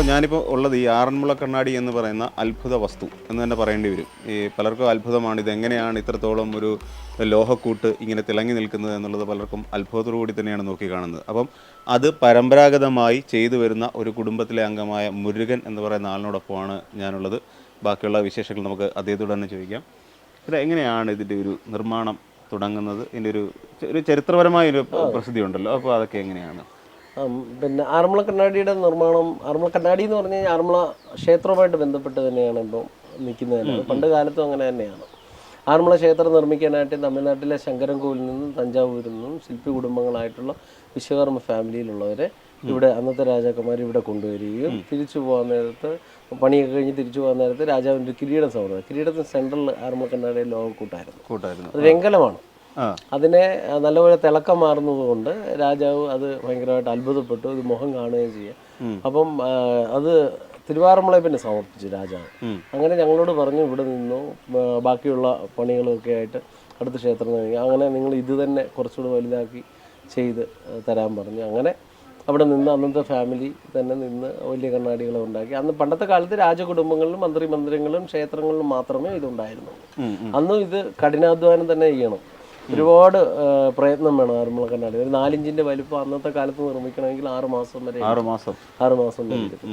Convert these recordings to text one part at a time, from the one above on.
ഞാനിപ്പോൾ ഉള്ളത് ഈ ആറന്മുള കണ്ണാടി എന്ന് പറയുന്ന അത്ഭുത വസ്തു എന്ന് തന്നെ പറയേണ്ടി വരും. ഈ പലർക്കും അത്ഭുതമാണ് ഇതെങ്ങനെയാണ് ഇത്രത്തോളം ഒരു ലോഹക്കൂട്ട് ഇങ്ങനെ തിളങ്ങി നിൽക്കുന്നത് എന്നുള്ളത് പലർക്കും അത്ഭുതത്തോടു കൂടി തന്നെയാണ് നോക്കിക്കാണുന്നത്. അപ്പം അത് പരമ്പരാഗതമായി ചെയ്തു വരുന്ന ഒരു കുടുംബത്തിലെ അംഗമായ മുരുകൻ എന്ന് പറയുന്ന ആളിനോടൊപ്പമാണ് ഞാനുള്ളത്. ബാക്കിയുള്ള വിശേഷങ്ങൾ നമുക്ക് അദ്ദേഹത്തോട് തന്നെ ചോദിക്കാം. ഇത് എങ്ങനെയാണ് ഇതിൻ്റെ ഒരു നിർമ്മാണം തുടങ്ങുന്നത്? ഇതിൻ്റെ ഒരു ചരിത്രപരമായൊരു പ്രസിദ്ധി ഉണ്ടല്ലോ, അപ്പോൾ അതൊക്കെ എങ്ങനെയാണ്? പിന്നെ ആറന്മുള കണ്ണാടിയുടെ നിർമ്മാണം, ആറന്മുള കണ്ണാടി എന്ന് പറഞ്ഞു കഴിഞ്ഞാൽ ആറന്മുള ക്ഷേത്രവുമായിട്ട് ബന്ധപ്പെട്ട് തന്നെയാണ് ഇപ്പം നിൽക്കുന്നത്. പണ്ട് കാലത്തും അങ്ങനെ തന്നെയാണ്. ആറന്മുള ക്ഷേത്രം നിർമ്മിക്കാനായിട്ട് തമിഴ്നാട്ടിലെ ശങ്കരൻകോവിലിൽ നിന്നും തഞ്ചാവൂരിൽ നിന്നും ശില്പി കുടുംബങ്ങളായിട്ടുള്ള വിശ്വകർമ്മ ഫാമിലിയിലുള്ളവരെ ഇവിടെ അന്നത്തെ രാജാക്കന്മാർ ഇവിടെ കൊണ്ടുവരികയും തിരിച്ചു പോകാൻ നേരത്ത് പണിയൊക്കെ കഴിഞ്ഞ് തിരിച്ചു പോകാൻ നേരത്ത് രാജാവിൻ്റെ കിരീടം സമർപ്പിക്കുക. കിരീടത്തിന് സെൻട്രൽ ആറന്മുള കണ്ണാടിയുടെ ലോഹക്കൂട്ടായിരുന്നു. അത് വെങ്കലമാണ്. അതിനെ നല്ലപോലെ തിളക്കം മാറുന്നതുകൊണ്ട് രാജാവ് അത് ഭയങ്കരമായിട്ട് അത്ഭുതപ്പെട്ടു. ഇത് മുഖം കാണുകയും ചെയ്യാം. അപ്പം അത് തിരുവാറന്മുളയെ പിന്നെ സമർപ്പിച്ചു രാജാവ്. അങ്ങനെ ഞങ്ങളോട് പറഞ്ഞു ഇവിടെ നിന്നു ബാക്കിയുള്ള പണികളൊക്കെ ആയിട്ട് അടുത്ത ക്ഷേത്രം കഴിഞ്ഞു. അങ്ങനെ നിങ്ങൾ ഇത് തന്നെ കുറച്ചുകൂടി വലുതാക്കി ചെയ്ത് തരാൻ പറഞ്ഞു. അങ്ങനെ അവിടെ നിന്ന് അന്നത്തെ ഫാമിലി തന്നെ നിന്ന് വലിയ കണ്ണാടികളെ ഉണ്ടാക്കി. അന്ന് പണ്ടത്തെ കാലത്ത് രാജകുടുംബങ്ങളിലും മന്ത്രിമന്ദിരങ്ങളിലും ക്ഷേത്രങ്ങളിലും മാത്രമേ ഇതുണ്ടായിരുന്നുള്ളൂ. അന്നും ഇത് കഠിനാധ്വാനം തന്നെ ചെയ്യണം. ഒരുപാട് പ്രയത്നം വേണം ആറന്മുള കണ്ണാടി. ഒരു 4 ഇഞ്ചിന്റെ വലിപ്പം അന്നത്തെ കാലത്ത് നിർമ്മിക്കണമെങ്കിൽ 6 മാസം വരെ 6 മാസം വരെ എടുക്കും.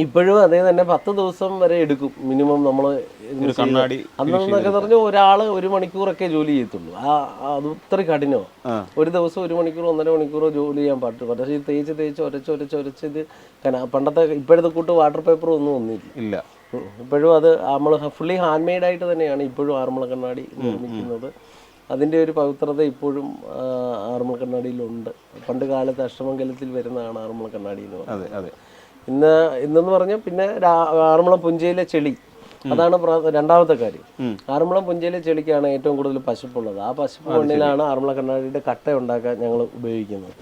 ഇപ്പോഴും അതേ തന്നെ 10 ദിവസം വരെ എടുക്കും മിനിമം. നമ്മൾ അന്നൊക്കെ പറഞ്ഞാൽ ഒരാള് 1 മണിക്കൂറൊക്കെ ജോലി ചെയ്യത്തുള്ളൂ. അത് ഇത്ര കഠിനമാണ്. ഒരു ദിവസം 1 മണിക്കൂറോ 1.5 മണിക്കൂറോ ജോലി ചെയ്യാൻ പാടില്ല. പക്ഷേ ഇത് തേച്ച് ഒരച്ച് ഇത് പണ്ടത്തെ ഇപ്പോഴത്തെ കൂട്ട് വാട്ടർ പേപ്പറും ഒന്നും ഒന്നുമില്ല. ഇപ്പോഴും അത് നമ്മൾ ഫുള്ളി ഹാൻഡ് മെയ്ഡ് ആയിട്ട് തന്നെയാണ് ഇപ്പോഴും ആറന്മുള കണ്ണാടി നിർമ്മിക്കുന്നത്. അതിൻ്റെ ഒരു പവിത്രത ഇപ്പോഴും ആറന്മുള കണ്ണാടിയിലുണ്ട്. പണ്ട് കാലത്ത് അഷ്ടമംഗലത്തിൽ വരുന്നതാണ് ആറന്മുള കണ്ണാടി എന്ന് പറയുന്നത്. ഇന്നെന്ന് പറഞ്ഞാൽ പിന്നെ ആറന്മുള പുഞ്ചയിലെ ചെളി, അതാണ് രണ്ടാമത്തെ കാര്യം. ആറന്മുള പുഞ്ചയിലെ ചെളിക്കാണ് ഏറ്റവും കൂടുതൽ പശുപ്പുള്ളത്. ആ പശുപ്പ് മണ്ണിലാണ് ആറന്മുള കണ്ണാടിയുടെ കട്ട ഉണ്ടാക്കാൻ ഞങ്ങൾ ഉപയോഗിക്കുന്നത്.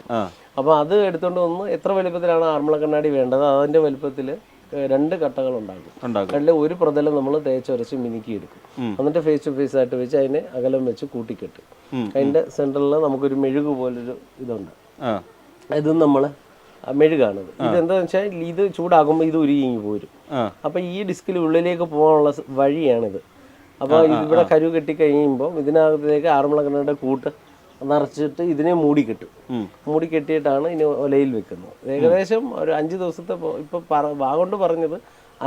അപ്പോൾ അത് എടുത്തുകൊണ്ട് വന്ന് എത്ര വലുപ്പത്തിലാണ് ആറന്മുള കണ്ണാടി വേണ്ടത് അതിൻ്റെ വലുപ്പത്തിൽ 2 കട്ടകൾ ഉണ്ടാക്കും. അതിൽ ഒരു പ്രതലം നമ്മൾ തേച്ചൊരച്ച് മിനുക്കിയെടുക്കും. എന്നിട്ട് ഫേസ് ടു ഫേസ് ആയിട്ട് വെച്ച് അതിനെ അകലം വെച്ച് കൂട്ടിക്കെട്ടും. അതിൻ്റെ സെൻറ്ററിൽ നമുക്കൊരു മെഴുക് പോലൊരു ഇതുണ്ട്. ഇതും നമ്മൾ മെഴുകാണത്. ഇതെന്താണെന്ന് വെച്ചാൽ ഇത് ചൂടാകുമ്പോൾ ഇത് ഉരുകി പോരും. അപ്പോൾ ഈ ഡിസ്കിൽ ഉള്ളിലേക്ക് പോകാനുള്ള വഴിയാണിത്. അപ്പോൾ ഇവിടെ കരു കെട്ടി കഴിയുമ്പോൾ ഇതിനകത്തേക്ക് ആറന്മുള കണ്ണാടിയുടെ കൂട്ട് നിറച്ചിട്ട് ഇതിനെ മൂടി കെട്ടിയിട്ടാണ് ഇനി ഒലയിൽ വെക്കുന്നത്. ഏകദേശം ഒരു 5 ദിവസത്തെ ഇപ്പോൾ വാഗോണ്ട് പറഞ്ഞത്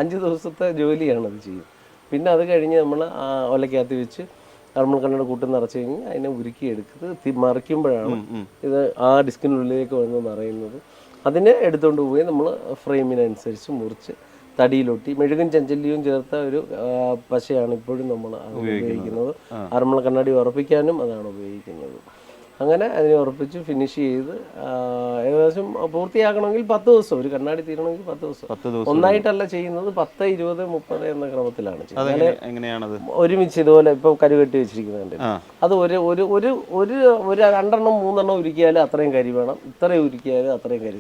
5 ദിവസത്തെ ജോലിയാണ് അത് ചെയ്യുന്നത്. പിന്നെ അത് കഴിഞ്ഞ് നമ്മൾ ഒലക്കകത്ത് വെച്ച് ആറന്മുള കണ്ണാടിയുടെ കൂട്ട് നിറച്ച് കഴിഞ്ഞ് അതിനെ ഉരുക്കിയെടുക്കുന്നത് മറിക്കുമ്പോഴാണ് ഇത് ആ ഡിസ്കിനുള്ളിലേക്ക് വന്ന് നിറയുന്നത്. അതിനെ എടുത്തുകൊണ്ട് പോയി നമ്മൾ ഫ്രെയിമിനനുസരിച്ച് മുറിച്ച് തടിയിലൊട്ടി മെഴുകും ചെഞ്ചല്ലിയും ചേർത്ത ഒരു പശയാണ് ഇപ്പോഴും നമ്മൾ ഉപയോഗിക്കുന്നത്. ആറന്മുള കണ്ണാടി ഉറപ്പിക്കാനും അതാണ് ഉപയോഗിക്കുന്നത്. അങ്ങനെ അതിനെ ഉറപ്പിച്ച് ഫിനിഷ് ചെയ്ത് ഏകദേശം പൂർത്തിയാക്കണമെങ്കിൽ 10 ദിവസം. ഒരു കണ്ണാടി തീരണമെങ്കിൽ 10 ദിവസം. ഒന്നായിട്ടല്ല ചെയ്യുന്നത്, 10, 20, 30 എന്ന ക്രമത്തിലാണ് ചെയ്യുന്നത്. ഒരുമിച്ച് ഇതുപോലെ ഇപ്പൊ കരുകെട്ടി വെച്ചിരിക്കുന്നുണ്ട്. അത് ഒരു 2-3 ഉരുക്കിയാലും അത്രയും കരി വേണം, ഇത്രയും ഉരുക്കിയാലും അത്രയും കരി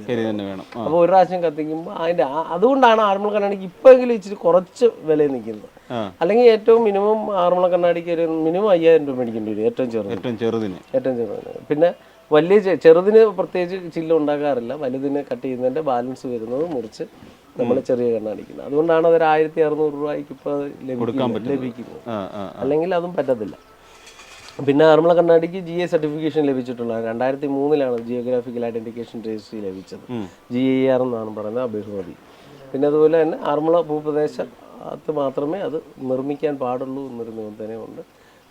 വേണം. അപ്പൊ ഒരു പ്രാവശ്യം കത്തിക്കുമ്പോൾ അതിന്റെ അതുകൊണ്ടാണ് ആറന്മുള കണ്ണാടിക്ക് ഇപ്പോഴെങ്കിലും ഇച്ചിരി കുറച്ച് വില നിൽക്കുന്നത്. അല്ലെങ്കിൽ ഏറ്റവും മിനിമം ആറന്മുള കണ്ണാടിക്ക് ഒരു മിനിമം 5000 രൂപ മേടിക്കേണ്ടി വരും ഏറ്റവും ചെറുതിന്. പിന്നെ വലിയ ചെറുതിന് പ്രത്യേകിച്ച് ചില്ല ഉണ്ടാക്കാറില്ല. വലുതിന് കട്ട് ചെയ്യുന്നതിന്റെ ബാലൻസ് വരുന്നത് മുറിച്ച് നമ്മൾ ചെറിയ കണ്ണാടിക്കുന്നത്. അതുകൊണ്ടാണ് അതൊരു 1600 രൂപയ്ക്ക് ഇപ്പോൾ ലഭിക്കുന്നത്. അല്ലെങ്കിൽ അതും പറ്റത്തില്ല. പിന്നെ ആറന്മുള കണ്ണാടിക്ക് GI സർട്ടിഫിക്കേഷൻ ലഭിച്ചിട്ടുള്ള 2003 ജിയോഗ്രാഫിക്കൽ ഐഡന്റിഫിക്കേഷൻ രജിസ്ട്രി ലഭിച്ചത്. GIR എന്നാണ് പറയുന്നത്, ബഹുമതി. പിന്നെ അതുപോലെ തന്നെ ആറന്മുള ഭൂപ്രദേശത്ത് മാത്രമേ അത് നിർമ്മിക്കാൻ പാടുള്ളൂ എന്നൊരു നിബന്ധനയുണ്ട്.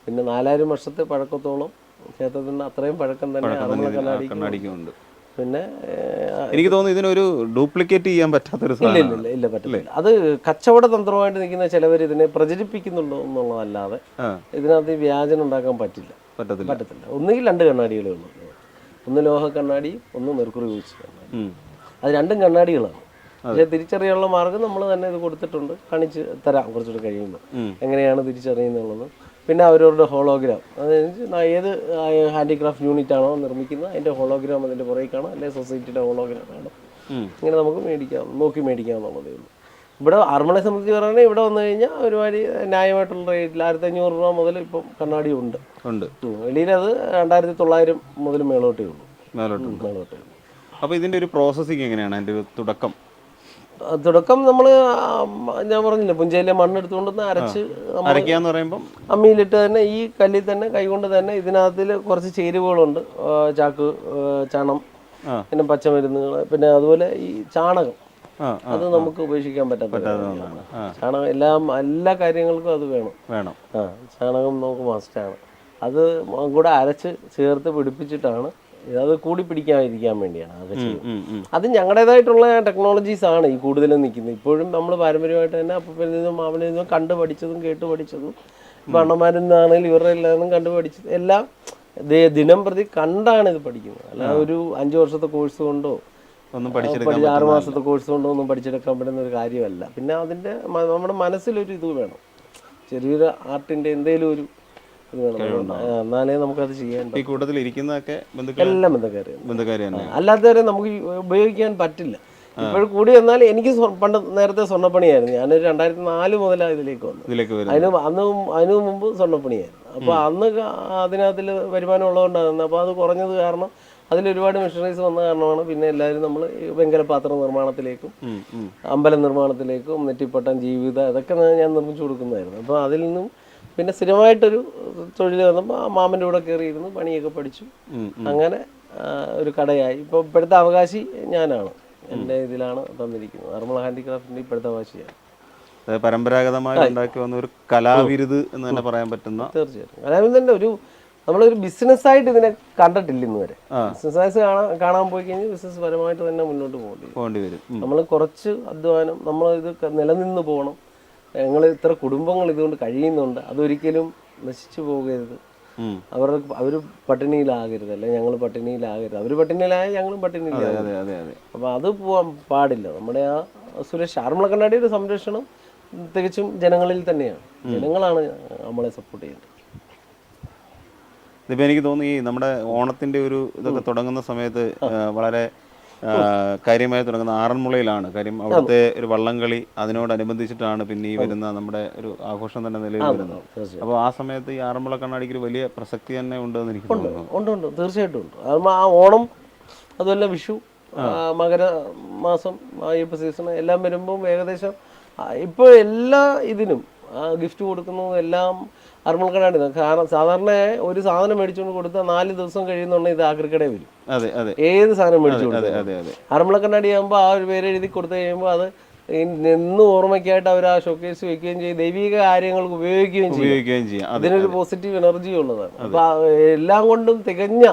പിന്നെ 4000 വർഷത്തെ പഴക്കത്തോളം ക്ഷേത്രത്തിന് അത്രയും പഴക്കം തന്നെ ആറന്മുള കണ്ണാടിക്കുണ്ട്. പിന്നെ എനിക്ക് തോന്നുന്നു ഇതിനൊരു ഡ്യൂപ്ലിക്കേറ്റ് ചെയ്യാൻ പറ്റാത്തൊരു ഇല്ല പറ്റില്ല. അത് കച്ചവട തന്ത്രമായിട്ട് നിൽക്കുന്ന ചിലവർ ഇതിനെ പ്രചരിപ്പിക്കുന്നുണ്ടോ എന്നുള്ളതല്ലാതെ ഇതിനകത്ത് വ്യാജനം ഉണ്ടാക്കാൻ പറ്റത്തില്ല. ഒന്നുകിൽ 2 കണ്ണാടികളേ ഉള്ളൂ. ഒന്ന് ലോഹ കണ്ണാടി, ഒന്ന് മെർക്കുറി വെച്ച് കണ്ണാടി. അത് 2 കണ്ണാടികളാണ്. പക്ഷെ തിരിച്ചറിയാനുള്ള മാർഗം നമ്മൾ തന്നെ ഇത് കൊടുത്തിട്ടുണ്ട്. കാണിച്ച് തരാം കുറച്ചുകൂടി കഴിയുമ്പോൾ എങ്ങനെയാണ് തിരിച്ചറിയുന്നുള്ളത്. പിന്നെ അവരവരുടെ ഹോളോഗ്രാം, അതായത് ഏത് ഹാൻഡിക്രാഫ്റ്റ് യൂണിറ്റ് ആണോ നിർമ്മിക്കുന്നത് അതിൻ്റെ ഹോളോഗ്രാം അതിൻ്റെ പുറകെ കാണാം, അല്ലെങ്കിൽ സൊസൈറ്റിയുടെ ഹോളോഗ്രാം കാണാം. ഇങ്ങനെ നമുക്ക് നോക്കി മേടിക്കാമെന്നുള്ളതേ ഉള്ളൂ. ഇവിടെ ആറന്മുളയെ സംബന്ധിച്ച് പറയുകയാണെങ്കിൽ ഇവിടെ വന്നു കഴിഞ്ഞാൽ ഒരുപാട് ന്യായമായിട്ടുള്ള റേറ്റിൽ 1500 രൂപ മുതൽ ഇപ്പം കണ്ണാടി ഉണ്ട്. വെളിയിലത് 2900 മുതൽ മേളോട്ടേ ഉള്ളൂ. അപ്പോൾ ഇതിൻ്റെ ഒരു പ്രോസസ്സിങ് എങ്ങനെയാണ്? അതിൻ്റെ ഒരു തുടക്കം തുടക്കം നമ്മൾ ഞാൻ പറഞ്ഞില്ല പുഞ്ചയിലെ മണ്ണെടുത്തുകൊണ്ടൊന്ന് അരച്ച് അരയ്ക്കാന്ന് പറയുമ്പം അമ്മിയിലിട്ട് തന്നെ ഈ കല്ലിൽ തന്നെ കൈകൊണ്ട് തന്നെ ഇതിനകത്തിൽ കുറച്ച് ചേരുവകളുണ്ട്. ചാക്ക്, ചണം, പിന്നെ പച്ചമരുന്നുകൾ, പിന്നെ അതുപോലെ ഈ ചാണകം, അത് നമുക്ക് ഉപേക്ഷിക്കാൻ പറ്റാത്ത ചാണകം. എല്ലാ കാര്യങ്ങൾക്കും അത് വേണം. ചാണകം നമുക്ക് മസ്റ്റാണ്. അത് കൂടെ അരച്ച് ചേർത്ത് പിടിപ്പിച്ചിട്ടാണ് അത് കൂടി പിടിക്കാതിരിക്കാൻ വേണ്ടിയാണ് അത് ചെയ്യുന്നത്. അത് ഞങ്ങളുടേതായിട്ടുള്ള ടെക്നോളജീസ് ആണ് ഈ കൂടുതലും നിൽക്കുന്നത്. ഇപ്പോഴും നമ്മൾ പാരമ്പര്യമായിട്ട് തന്നെ അപ്പനിൽ നിന്നും മാമനിൽ നിന്നും കണ്ടു പഠിച്ചതും കേട്ട് പഠിച്ചതും ഭരണമാരിൽ നിന്നാണെങ്കിലും ഇവരുടെ എല്ലാവരും കണ്ടു പഠിച്ചത് എല്ലാം ദിനം പ്രതി കണ്ടാണ് ഇത് പഠിക്കുന്നത്. അല്ലാതെ ഒരു 5 വർഷത്തെ കോഴ്സ് കൊണ്ടോ 6 മാസത്തെ കോഴ്സ് കൊണ്ടോ ഒന്നും പഠിച്ചെടുക്കാൻ പറ്റുന്ന ഒരു കാര്യമല്ല. പിന്നെ അതിൻ്റെ നമ്മുടെ മനസ്സിലൊരു ഇത് വേണം, ചെറിയൊരു ആർട്ടിൻ്റെ എന്തെങ്കിലും ഒരു ഇത് വേണം, എന്നാലേ നമുക്കത് ചെയ്യാൻ പറ്റും. ഈ കൂട്ടത്തിൽ ഇരിക്കുന്നതൊക്കെ എല്ലാം ബന്ധക്കാരാണ്, അല്ലാത്തവരെ നമുക്ക് ഉപയോഗിക്കാൻ പറ്റില്ല. ഇപ്പോഴും കൂടി വന്നാൽ എനിക്ക് പണ്ട് നേരത്തെ സ്വർണ്ണപ്പണിയായിരുന്നു. ഞാനൊരു 2004 മുതലാണ് ഇതിലേക്ക് വന്നത്. അതിനു മുമ്പ് സ്വർണ്ണപ്പണിയായിരുന്നു. അപ്പോൾ അന്ന് അതിനകത്തിൽ വരുമാനം ഉള്ളതുകൊണ്ടാണ്. അപ്പോൾ അത് കുറഞ്ഞത് കാരണം അതിലൊരുപാട് മെഷീനറീസ് വന്ന കാരണമാണ് പിന്നെ എല്ലാവരും നമ്മൾ വെങ്കലപാത്ര നിർമ്മാണത്തിലേക്കും അമ്പലം നിർമ്മാണത്തിലേക്കും നെറ്റിപ്പട്ടം, ജീവിത, ഇതൊക്കെ ഞാൻ നിർമ്മിച്ചു കൊടുക്കുന്നതായിരുന്നു. അപ്പോൾ അതിൽ നിന്നും പിന്നെ സ്ഥിരമായിട്ടൊരു തൊഴിൽ വന്നപ്പോൾ മാമൻ്റെ കൂടെ കയറിയിരുന്നു, പണിയൊക്കെ പഠിച്ചു. അങ്ങനെ ഒരു കടയായി. ഇപ്പോൾ ഇപ്പോഴത്തെ അവകാശി ഞാനാണ്, എൻ്റെ ഇതിലാണ് തന്നിരിക്കുന്നത്. ആറന്മുള ഹാൻഡിക്രാഫ്റ്റിൻ്റെ ഇപ്പോഴത്തെ അവകാശിയാണ്. പരമ്പരാഗതമായി ഉണ്ടാക്കി വന്ന ഒരു കലാവിരുത് എന്ന് തന്നെ പറയാൻ പറ്റുന്ന. തീർച്ചയായിട്ടും കലാവിരുതിൻ്റെ നമ്മളൊരു ബിസിനസ്സായിട്ട് ഇതിനെ കണ്ടിട്ടില്ല ഇന്ന് വരെ. ബിസിനസ് കാണാൻ പോയി കഴിഞ്ഞാൽ ബിസിനസ് പരമായിട്ട് തന്നെ മുന്നോട്ട് പോകേണ്ടി വരും. നമ്മൾ കുറച്ച് അധ്വാനം, നമ്മളിത് നിലനിന്ന് പോകണം. ഞങ്ങൾ ഇത്ര കുടുംബങ്ങൾ ഇതുകൊണ്ട് കഴിയുന്നുണ്ട്, അതൊരിക്കലും നശിച്ചു പോകരുത്. അവർ പട്ടിണിയിലാകരുത്, അല്ലെ ഞങ്ങൾ പട്ടിണിയിലാകരുത്. അവർ പട്ടിണിയിലായ ഞങ്ങളും പട്ടിണിയിലാകരുത്. അപ്പം അത് പോകാൻ പാടില്ല. നമ്മുടെ ആ സുരക്ഷ, ആറന്മുള കണ്ണാടിയുടെ സംരക്ഷണം തികച്ചും ജനങ്ങളിൽ തന്നെയാണ്. ജനങ്ങളാണ് നമ്മളെ സപ്പോർട്ട് ചെയ്യുന്നത്. ഇതിപ്പോൾ എനിക്ക് തോന്നി നമ്മുടെ ഓണത്തിൻ്റെ ഒരു ഇതൊക്കെ തുടങ്ങുന്ന സമയത്ത് വളരെ കാര്യമായി തുടങ്ങുന്ന ആറന്മുളയിലാണ്. കാര്യം അവിടുത്തെ ഒരു വള്ളംകളി അതിനോടനുബന്ധിച്ചിട്ടാണ് പിന്നെ ഈ വരുന്ന നമ്മുടെ ഒരു ആഘോഷം തന്നെ നിലവിൽ വരുന്നത്. അപ്പോൾ ആ സമയത്ത് ഈ ആറന്മുള കണ്ണാടിക്ക് ഒരു വലിയ പ്രസക്തി തന്നെ ഉണ്ടെന്ന് എനിക്ക് തോന്നുന്നു. ഉണ്ട്, തീർച്ചയായിട്ടും ഉണ്ട്. ആ ഓണം, അതുപോലെ വിഷു, മകരമാസം, അയ്യപ്പ സീസൺ എല്ലാം വരുമ്പോൾ ഏകദേശം ഇപ്പോൾ എല്ലാ ഇതിനും ഗിഫ്റ്റ് കൊടുക്കുന്നതും എല്ലാം ആറന്മുള കണ്ണാടി. കാരണം സാധാരണ ഒരു സാധനം മേടിച്ചുകൊണ്ട് കൊടുത്താൽ 4 ദിവസം കഴിയുന്നുണ്ടെങ്കിൽ ഇത് ആക്രിക്കടയിൽ വരും. ഏത് സാധനം മേടിച്ചു കൊടുത്താൽ ആറന്മുള കണ്ണാടി ആകുമ്പോൾ ആ ഒരു പേര് എഴുതി കൊടുത്തു കഴിയുമ്പോൾ അത് എന്നും ഓർമ്മയ്ക്കായിട്ട് അവർ ആ ഷോക്കേസ് വെക്കുകയും ചെയ്യും, ദൈവിക കാര്യങ്ങൾക്ക് ഉപയോഗിക്കുകയും ചെയ്യും. അതിനൊരു പോസിറ്റീവ് എനർജി ഉള്ളതാണ്. അപ്പൊ എല്ലാം കൊണ്ടും തികഞ്ഞ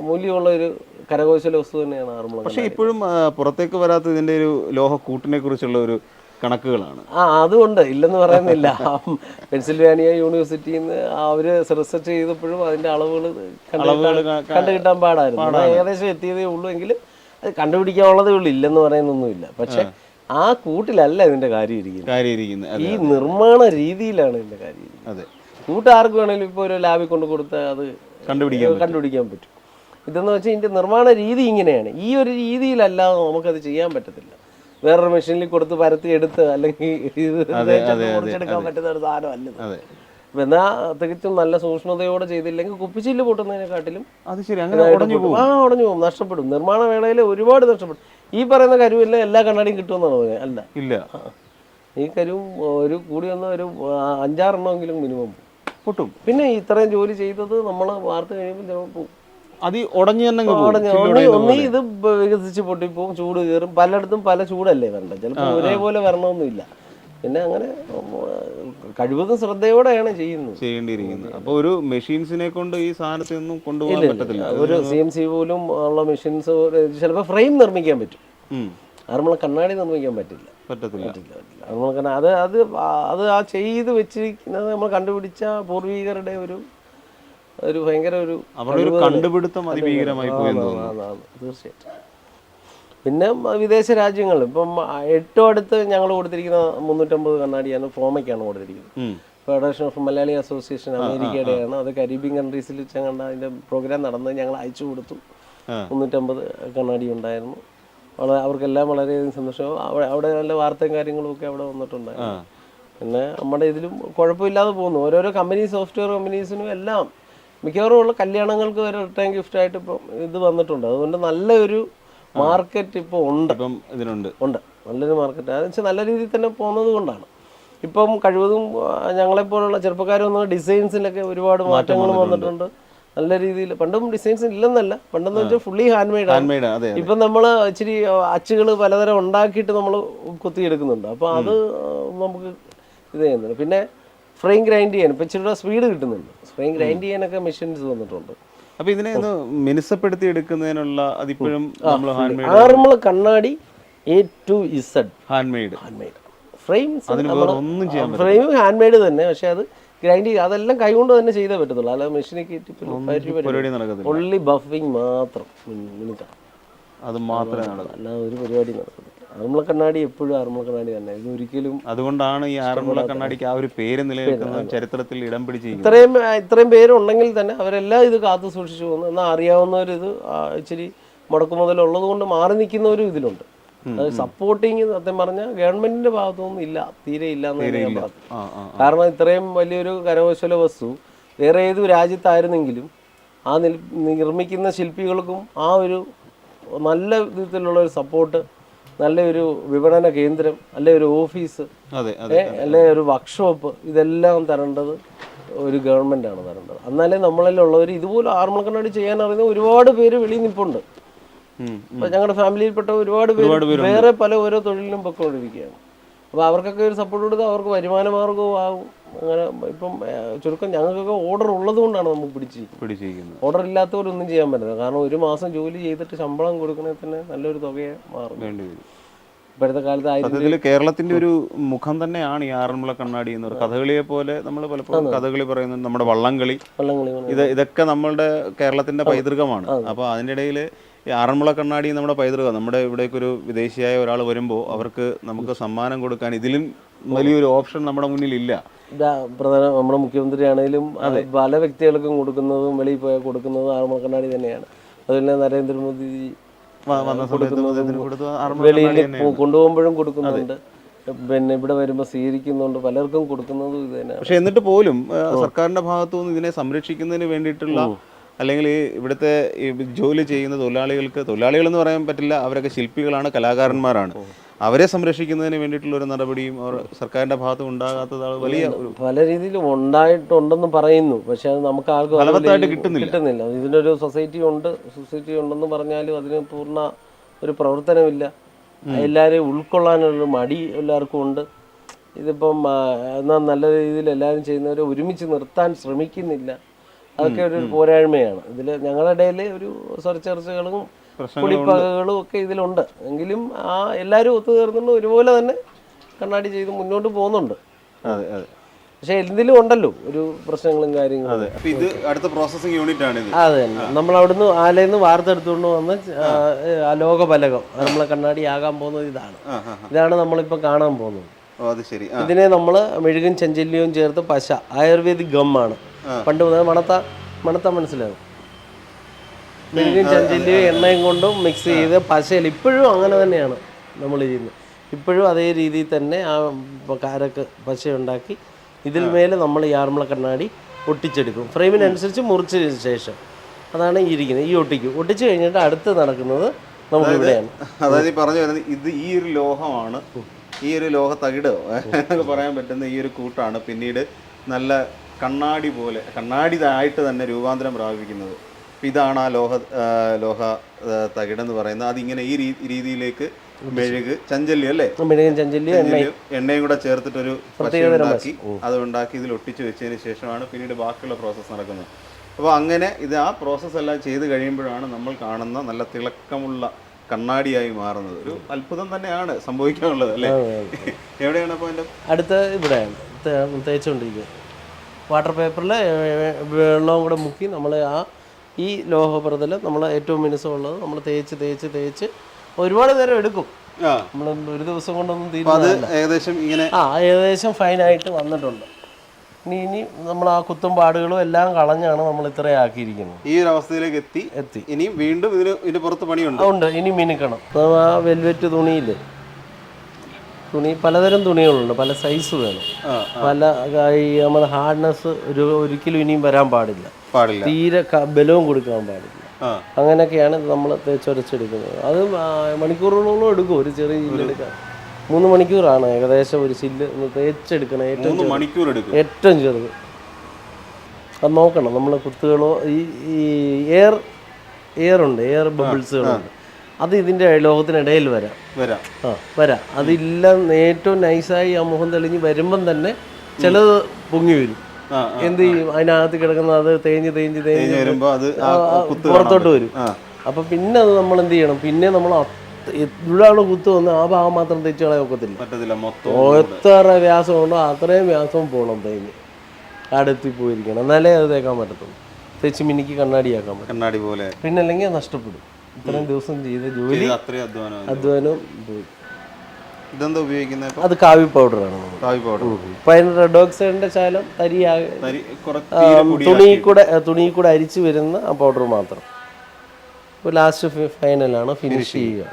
മൂല്യമുള്ള ഒരു കരകൗശല വസ്തു തന്നെയാണ് ആറന്മുള. പക്ഷേ ഇപ്പോഴും പുറത്തേക്ക് വരാത്ത ഇതിന്റെ ഒരു ലോഹക്കൂട്ടിനെ കുറിച്ചുള്ള ഒരു കണക്കുകളാണ്. അതുകൊണ്ട് ഇല്ലെന്ന് പറയുന്നില്ല. പെൻസിൽവാനിയ യൂണിവേഴ്സിറ്റിയിൽ നിന്ന് അവർ റിസർച്ച് ചെയ്തപ്പോഴും അതിന്റെ അളവുകൾ കണ്ടുകിട്ടാൻ പാടായിരുന്നു. ഏകദേശം എത്തിയതേ ഉള്ളൂ. എങ്കിലും അത് കണ്ടുപിടിക്കാനുള്ളതേ ഉള്ളൂ, ഇല്ലെന്ന് പറയുന്നൊന്നുമില്ല. പക്ഷെ ആ കൂട്ടിലല്ല ഇതിന്റെ കാര്യം ഇരിക്കുന്നത്. ഈ നിർമ്മാണ രീതിയിലാണ് ഇതിന്റെ കാര്യം ഇരിക്കുന്നത്. കൂട്ട് ആർക്ക് വേണമെങ്കിലും ഇപ്പോൾ ഒരു ലാബിൽ കൊണ്ട് കൊടുത്താൽ അത് കണ്ടുപിടിക്കാൻ പറ്റും. ഇതെന്ന് വെച്ചാൽ ഇതിന്റെ നിർമ്മാണ രീതി ഇങ്ങനെയാണ്. ഈ ഒരു രീതിയിലല്ലാതെ നമുക്കത് ചെയ്യാൻ പറ്റത്തില്ല. വേറൊരു മെഷീനിൽ കൊടുത്ത് പരത്തി എടുത്ത് അല്ലെങ്കിൽ മുറിച്ചെടുക്കാൻ പറ്റുന്ന ഒരു സാധനമല്ല. എന്നാൽ തികച്ചും നല്ല സൂക്ഷ്മതയോടെ ചെയ്തില്ലെങ്കിൽ കുപ്പിച്ചില്ല് പൊട്ടുന്നതിനെക്കാട്ടിലും ഉടഞ്ഞു പോകും, നഷ്ടപ്പെടും. നിർമ്മാണ വേളയിൽ ഒരുപാട് നഷ്ടപ്പെടും. ഈ പറയുന്ന കരുവെല്ലാം എല്ലാ കണ്ണാടിയും കിട്ടുമെന്നാണ് പറയുന്നത്. അല്ല, ഇല്ല. ഈ കരുവും ഒരു കൂടി വന്ന ഒരു 5-6 എണ്ണമെങ്കിലും മിനിമം പൊട്ടും. പിന്നെ ഇത്രയും ജോലി ചെയ്തത് നമ്മൾ വാർത്ത കഴിയുമ്പോൾ ചിലപ്പോൾ പോകും. ഒന്നീ ഇത് വികസിച്ച് പൊട്ടിപ്പോവും, ചൂട് കയറും. പലയിടത്തും പല ചൂടല്ലേ വരേണ്ടത്, ചിലപ്പോൾ ഒരേപോലെ വരണമെന്നില്ല. പിന്നെ അങ്ങനെ കഴിവതും ശ്രദ്ധയോടെയാണ് ചെയ്യേണ്ടിയിരിക്കുന്നത്. അപ്പോൾ ഒരു മെഷീൻസിനെ കൊണ്ട് ഈ സാധനത്തിൽ നിന്നും കൊണ്ടുപോകാൻ പറ്റത്തില്ല. ഒരു CNC പോലും ഉള്ള മെഷീൻസ് ചിലപ്പോൾ ഫ്രെയിം നിർമ്മിക്കാൻ പറ്റും, ആറന്മുള കണ്ണാടി നിർമ്മിക്കാൻ പറ്റത്തില്ല. ആറന്മുള കണ്ണാടി അത് ആ ചെയ്ത് വെച്ചിരിക്കുന്നത് നമ്മൾ കണ്ടുപിടിച്ച പൂർവികരുടെ ഒരു ഭയങ്കര ഒരു കണ്ടുപിടുത്തം അതിഭീകരമായി പോയെന്ന് തോന്നുന്നു. തീർച്ചയായിട്ടും. പിന്നെ വിദേശ രാജ്യങ്ങൾ ഇപ്പം ഏറ്റവും അടുത്ത് ഞങ്ങൾ കൊടുത്തിരിക്കുന്ന 350 കണ്ണാടിയാണ് ഫോമയ്ക്കാണ് കൊടുത്തിരിക്കുന്നത്. ഫെഡറേഷൻ ഓഫ് മലയാളി അസോസിയേഷൻ അമേരിക്കയുടെയാണ്. അത് കരീബിയൻ കൺട്രീസിൽ കണ്ട അതിൻ്റെ പ്രോഗ്രാം നടന്നത് ഞങ്ങൾ അയച്ചു കൊടുത്തു. 350 കണ്ണാടി ഉണ്ടായിരുന്നു. അവർക്കെല്ലാം വളരെയധികം സന്തോഷം. അവിടെ നല്ല വാർത്തയും കാര്യങ്ങളും ഒക്കെ അവിടെ വന്നിട്ടുണ്ടായിരുന്നു. പിന്നെ നമ്മുടെ ഇതിലും കുഴപ്പമില്ലാതെ പോകുന്നു. ഓരോരോ കമ്പനി, സോഫ്റ്റ്വെയർ കമ്പനീസിനും എല്ലാം മിക്കവാറും ഉള്ള കല്യാണങ്ങൾക്ക് വരെ റിട്ടേൺ ഗിഫ്റ്റ് ആയിട്ട് ഇപ്പം ഇത് വന്നിട്ടുണ്ട്. അതുകൊണ്ട് നല്ലൊരു മാർക്കറ്റ് ഇപ്പോൾ ഉണ്ട്. നല്ലൊരു മാർക്കറ്റ്. അതെന്ന് വെച്ചാൽ നല്ല രീതിയിൽ തന്നെ പോകുന്നത് കൊണ്ടാണ്. ഇപ്പം കഴിവതും ഞങ്ങളെപ്പോലുള്ള ചെറുപ്പക്കാരൊന്നും ഡിസൈൻസിലൊക്കെ ഒരുപാട് മാറ്റങ്ങൾ വന്നിട്ടുണ്ട്. നല്ല രീതിയിൽ പണ്ടും ഡിസൈൻസ് ഇല്ലെന്നല്ല, പണ്ടെന്ന് വെച്ചാൽ ഫുള്ളി ഹാൻഡ് മെയ്ഡ്. ഇപ്പം നമ്മൾ ഇച്ചിരി അച്ചുകൾ പലതരം ഉണ്ടാക്കിയിട്ട് നമ്മൾ കുത്തിയെടുക്കുന്നുണ്ട്. അപ്പോൾ അത് നമുക്ക് ഇത് ചെയ്യുന്നുണ്ട്. പിന്നെ ഫ്രെയിം ഗ്രൈൻഡ് ചെയ്യാൻ ഇപ്പം ഇച്ചിരി സ്പീഡ് കിട്ടുന്നുണ്ട്. ഫ്രെയിം ഗ്രൈൻഡ് ചെയ്യാനൊക്കെ മെഷീൻസ് വന്നിട്ടുണ്ട്. അപ്പൊ ഇതിനെ ഒന്ന് മിനുസപ്പെടുത്തി എടുക്കുന്നതിനുള്ള അതിപ്പോഴും ആറന്മുള കണ്ണാടി A to Z hand made frames ഒന്നും ചെയ്യാൻ ഫ്രെയിം ഹാൻഡ് മെയ്ഡ് തന്നെ. പക്ഷെ അത് ഗ്രൈൻഡ് ചെയ്ത് അതെല്ലാം കൈകൊണ്ട് തന്നെ ചെയ്തേ പറ്റത്തുള്ളൂ. അല്ലാതെ മെഷീനിൽ കയറ്റി ഒള്ളി ബഫിങ് മാത്രം മിനുക്കാം, അത് മാത്രമേ നടക്കൂ. അല്ലാതെ ഒരു പരിപാടി നടക്കുന്നില്ല. ആറന്മുള കണ്ണാടി എപ്പോഴും ആറന്മുള കണ്ണാടി തന്നെ. ഇതൊരിക്കലും അതുകൊണ്ടാണ് ഈ ആറന്മുള കണ്ണാടിക്ക് ആ ഒരു പേര് നിലനിൽക്കുന്നത്, ചരിത്രത്തിൽ ഇടം പിടിച്ചിരിക്കുന്നത്. ഇത്രയും പേരുണ്ടെങ്കിൽ തന്നെ അവരെല്ലാം ഇത് കാത്തു സൂക്ഷിച്ചു പോകുന്നു. എന്നാൽ അറിയാവുന്നവരിത് ഇച്ചിരി മുടക്കുമുതലുള്ളത് കൊണ്ട് മാറി നിൽക്കുന്നവരും ഇതിലുണ്ട്. അത് സപ്പോർട്ടിങ് സത്യം പറഞ്ഞാൽ ഗവൺമെന്റിന്റെ ഭാഗത്തൊന്നും ഇല്ല, തീരെ ഇല്ല എന്ന് തന്നെ ഞാൻ പറഞ്ഞു. കാരണം ഇത്രയും വലിയൊരു കരകൗശല വസ്തു വേറെ ഏത് രാജ്യത്തായിരുന്നെങ്കിലും ആ നിർമ്മിക്കുന്ന ശില്പികൾക്കും ആ ഒരു നല്ല വിധത്തിലുള്ള ഒരു സപ്പോർട്ട്, നല്ലൊരു വിപണന കേന്ദ്രം, അല്ലെ ഒരു ഓഫീസ്, അല്ലെ ഒരു വർക്ക്ഷോപ്പ്, ഇതെല്ലാം തരേണ്ടത് ഒരു ഗവൺമെന്റാണ് തരേണ്ടത്. എന്നാലേ നമ്മളെല്ലാമുള്ളവർ ഇതുപോലെ ആറന്മുള കണ്ണാടി ചെയ്യാൻ അറിയുന്ന ഒരുപാട് പേര് വെളിയിൽ നിൽപ്പുണ്ട്. ഇപ്പൊ ഞങ്ങളുടെ ഫാമിലിയിൽപ്പെട്ട ഒരുപാട് പേര് വേറെ പല ഓരോ തൊഴിലിനും പൊക്കോണ്ടിരിക്കുകയാണ്. അപ്പോൾ അവർക്കൊക്കെ ഒരു സപ്പോർട്ട് കൊടുത്താൽ അവർക്ക് വരുമാന മാർഗവും ആകും. അങ്ങനെ ഇപ്പം ചുരുക്കം ഞങ്ങൾക്കൊക്കെ ഓർഡർ ഉള്ളത് കൊണ്ടാണ് നമുക്ക് പിടിച്ചിരിക്കുന്നത്. ഓർഡർ ഇല്ലാത്തവരൊന്നും ചെയ്യാൻ പറ്റില്ല. കാരണം ഒരു മാസം ജോലി ചെയ്തിട്ട് ശമ്പളം കൊടുക്കണേ തന്നെ നല്ലൊരു തുകയെ മാറും വേണ്ടി വരും. ഇപ്പോഴത്തെ കാലത്ത് കേരളത്തിന്റെ ഒരു മുഖം തന്നെയാണ് ഈ ആറന്മുള കണ്ണാടി എന്ന് പറയുന്നത്. കഥകളിയെ പോലെ നമ്മൾ പലപ്പോഴും കഥകളി പറയുന്നത്, നമ്മുടെ വള്ളംകളി, ഇതൊക്കെ നമ്മളുടെ കേരളത്തിന്റെ പൈതൃകമാണ്. അപ്പോൾ അതിൻ്റെ ഇടയിൽ ഈ ആറന്മുള കണ്ണാടി നമ്മുടെ പൈതൃകം. നമ്മുടെ ഇവിടേക്കൊരു വിദേശിയായ ഒരാൾ വരുമ്പോൾ അവർക്ക് നമുക്ക് സമ്മാനം കൊടുക്കാൻ ഇതിലും വലിയൊരു ഓപ്ഷൻ നമ്മുടെ മുന്നിൽ ഇല്ല. പ്രധാന നമ്മുടെ മുഖ്യമന്ത്രി ആണെങ്കിലും പല വ്യക്തികൾക്കും കൊടുക്കുന്നതും വെളിയിൽ പോയാൽ കൊടുക്കുന്നതും ആറന്മുള കണ്ണാടി തന്നെയാണ്. അതുപോലെ നരേന്ദ്രമോദി വെളിയിൽ കൊണ്ടുപോകുമ്പോഴും കൊടുക്കുന്നുണ്ട്, പിന്നെ ഇവിടെ വരുമ്പോൾ സ്വീകരിക്കുന്നുണ്ട്, പലർക്കും കൊടുക്കുന്നതും ഇത് തന്നെയാണ്. പക്ഷെ എന്നിട്ട് പോലും സർക്കാരിന്റെ ഭാഗത്തുനിന്ന് ഇതിനെ സംരക്ഷിക്കുന്നതിന് വേണ്ടിയിട്ടുള്ള, അല്ലെങ്കിൽ ഇവിടുത്തെ ജോലി ചെയ്യുന്ന തൊഴിലാളികൾ എന്ന് പറയാൻ പറ്റില്ല, അവരൊക്കെ ശില്പികളാണ്, കലാകാരന്മാരാണ്, അവരെ സംരക്ഷിക്കുന്നതിന് വേണ്ടിയിട്ടുള്ള ഒരു നടപടിയും സർക്കാരിന്റെ ഭാഗത്ത് ഉണ്ടാകാത്തത് വലിയ പല രീതിയിലും ഉണ്ടായിട്ടുണ്ടെന്ന് പറയുന്നു. പക്ഷെ അത് നമുക്ക് ആർക്കും ഫലവത്തായിട്ട് കിട്ടുന്നില്ല. ഇതിനൊരു സൊസൈറ്റി ഉണ്ടെന്ന് പറഞ്ഞാലും അതിന് പൂർണ്ണ ഒരു പ്രവർത്തനമില്ല. എല്ലാവരെയും ഉൾക്കൊള്ളാനുള്ള മടി എല്ലാവർക്കും ഉണ്ട്. ഇതിപ്പം എന്നാൽ നല്ല രീതിയിൽ എല്ലാവരും ചെയ്യുന്നവരെ ഒരുമിച്ച് നിർത്താൻ ശ്രമിക്കുന്നില്ല. അതൊക്കെ ഒരു പോരായ്മയാണ്. ഇതിൽ ഞങ്ങളുടെ ഇടയിൽ ഒരു ചർച്ചകളും കുളിപ്പകകളും ഒക്കെ ഇതിലുണ്ട്. എങ്കിലും എല്ലാവരും ഒത്തുചേർന്നുകൊണ്ട് ഒരുപോലെ തന്നെ കണ്ണാടി ചെയ്ത് മുന്നോട്ട് പോകുന്നുണ്ട്. പക്ഷെ എന്തിലും ഉണ്ടല്ലോ ഒരു പ്രശ്നങ്ങളും കാര്യങ്ങളും. ഇത് അടുത്ത പ്രോസസ്സിംഗ് യൂണിറ്റ് ആണ്. അതെ തന്നെ. നമ്മൾ അവിടുന്ന് ആലയിൽ നിന്ന് വാർത്തെടുത്തുകൊണ്ട് വന്ന് ലോകപലകം നമ്മളെ കണ്ണാടി ആകാൻ പോകുന്നത് ഇതാണ് നമ്മളിപ്പോൾ കാണാൻ പോകുന്നത്. ഇതിനെ നമ്മൾ മെഴുകും ചെഞ്ചല്ലിയും ചേർത്ത് പശ, ആയുർവേദിക് ഗമ്മാണ്. പണ്ട് മുതൽ മണത്താൻ മനസ്സിലാവും. മെഴുകും ചെഞ്ചല്ലിയും എണ്ണയും കൊണ്ടും മിക്സ് ചെയ്ത് പശയിൽ ഇപ്പോഴും അങ്ങനെ തന്നെയാണ് നമ്മൾ ചെയ്യുന്നത്. ഇപ്പോഴും അതേ രീതിയിൽ തന്നെ ആ കാരക്ക് പശ ഉണ്ടാക്കി ഇതിൽ മേലെ നമ്മൾ ഈ ആറന്മുള കണ്ണാടി ഒട്ടിച്ചെടുക്കും. ഫ്രെയിമിനനുസരിച്ച് മുറിച്ചതിന് ശേഷം അതാണ് ഈ ഇരിക്കുന്നത്. ഈ ഒട്ടിച്ച് കഴിഞ്ഞിട്ട് അടുത്ത് നടക്കുന്നത് നമുക്ക് ഇവിടെയാണ്. അതായത് പറഞ്ഞു വരുന്നത് ഇത് ഈ ഒരു ലോഹമാണ്, ഈ ഒരു ലോഹ തകിട് എന്നൊക്കെ പറയാൻ പറ്റുന്ന ഈ ഒരു കൂട്ടാണ് പിന്നീട് നല്ല കണ്ണാടി പോലെ കണ്ണാടിതായിട്ട് തന്നെ രൂപാന്തരം പ്രാപിക്കുന്നത്. ഇതാണ് ആ ലോഹ തകിടെന്ന് പറയുന്നത്. അതിങ്ങനെ ഈ രീതിയിലേക്ക് മെഴുക് ചഞ്ചല്ലി അല്ലേ, എണ്ണയും കൂടെ ചേർത്തിട്ടൊരു അതുണ്ടാക്കി ഇതിൽ ഒട്ടിച്ച് വെച്ചതിന് ശേഷമാണ് പിന്നീട് ബാക്കിയുള്ള പ്രോസസ്സ് നടക്കുന്നത്. അപ്പോൾ അങ്ങനെ ആ പ്രോസസ്സ് എല്ലാം ചെയ്ത് കഴിയുമ്പോഴാണ് നമ്മൾ കാണുന്ന നല്ല തിളക്കമുള്ള കണ്ണാടിയായി മാറുന്നത്. ഒരു അത്ഭുതം തന്നെയാണ് സംഭവിക്കാനുള്ളത് അല്ലേ. എവിടെയാണ് അപ്പോൾ എൻ്റെ അടുത്ത് ഇവിടെയാണ് തേച്ചുകൊണ്ടിരിക്കുക. വാട്ടർ പേപ്പറിൽ വെള്ളവും കൂടെ മുക്കി നമ്മൾ ഈ ലോഹപ്രതൽ നമ്മൾ ഏറ്റവും മിനുസമുള്ളത് നമ്മൾ തേച്ച് ഒരുപാട് നേരം എടുക്കും. നമ്മൾ ഒരു ദിവസം കൊണ്ടൊന്നും തീരുമാനം ഏകദേശം ഇങ്ങനെ ഏകദേശം ഫൈനായിട്ട് വന്നിട്ടുണ്ട്. ഇനി നമ്മൾ ആ കുത്തും പാടുകളും എല്ലാം കളഞ്ഞാണ് നമ്മൾ ഇത്രയും ആക്കിയിരിക്കുന്നത്. ഈ ഒരു അവസ്ഥയിലേക്ക് എത്തി ഇനി വീണ്ടും ഇതിന് പുറത്ത് പണിയുണ്ട്. ഇനി മിനുക്കണം. ആ വെൽവെറ്റ് തുണി പലതരം തുണികളുണ്ട്, പല സൈസ് വേണം, പല നമ്മുടെ ഹാർഡ്നെസ് ഒരിക്കലും ഇനിയും വരാൻ പാടില്ല, തീരെ ബലവും കൊടുക്കാൻ പാടില്ല. അങ്ങനെയൊക്കെയാണ് നമ്മൾ തേച്ചൊരച്ചെടുക്കുന്നത്. അത് മണിക്കൂറുകളോളം എടുക്കും ഒരു ചെറിയ എടുക്കാൻ. 3 മണിക്കൂറാണ് ഏകദേശം ഒരു ചില്ല് ഒന്ന് തേച്ചെടുക്കണം. 3 മണിക്കൂർ എടുക്കും. ഏറ്റവും ചെറുത് അത് നോക്കണം നമ്മൾ. കുത്തുകളോ ഈ എയർ ഉണ്ട്, എയർ ബബിൾസുകളുണ്ട്, അത് ഇതിൻ്റെ ലോഹത്തിനിടയിൽ വരാം. അതില്ല ഏറ്റവും നൈസായി ആ മുഖം തെളിഞ്ഞ് വരുമ്പം തന്നെ ചിലത് പൊങ്ങി വരും. എന്ത് ചെയ്യും, അതിനകത്ത് കിടക്കുന്ന അത് തേഞ്ഞ് പുറത്തോട്ട് വരും. അപ്പൊ പിന്നെ അത് നമ്മൾ എന്ത് ചെയ്യണം, പിന്നെ നമ്മൾ ഇവിടെയാണ് കുത്തു വന്ന് ആ ഭാഗം മാത്രം തെച്ച് കളയാൻ ഒക്കത്തില്ല. എത്ര വ്യാസം ഉണ്ടോ അത്രയും വ്യാസം പോകണം തേഞ്ഞ് അടുത്തി പോയിരിക്കണം, എന്നാലേ അത് തേക്കാൻ പറ്റത്തുള്ളൂ. തെച്ച് മിനിക്ക് കണ്ണാടിയാക്കാൻ പറ്റും. കണ്ണാടി പോലെ. പിന്നെ അല്ലെങ്കിൽ നഷ്ടപ്പെടും. ഇത്രയും ദിവസം ചെയ്ത ജോലി അധ്വാനം പോയി. ഇതെന്താ ഉപയോഗിക്കുന്നത്? അത് കാവി പൗഡറാണ്. ഇപ്പൊ അതിന് റെഡ് ഓക്സൈഡിന്റെ ശാലം തുണി കൂടെ അരിച്ചു വരുന്ന ആ പൗഡർ മാത്രം. ഇപ്പോൾ ലാസ്റ്റ് ഫൈനലാണ് ഫിനിഷ് ചെയ്യുക.